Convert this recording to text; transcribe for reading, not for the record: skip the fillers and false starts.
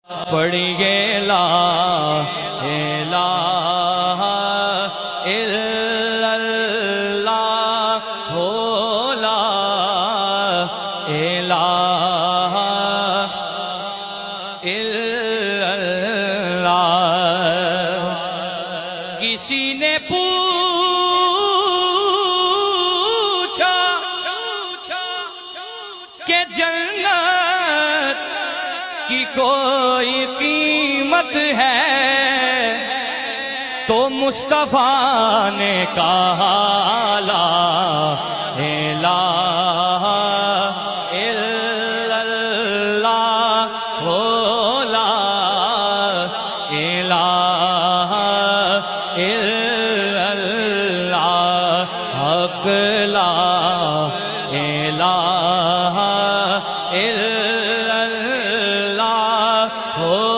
پڑھیے لا الہ الا اللہ ہو لا الہ الا اللہ۔ کسی نے پوچھا کہ جنت کی کوئی قیمت ہے، تو مصطفیٰ نے کہا لا الہ الا اللہ ہو لا الہ الا اللہ، حق لا الہ الا اللہ ہو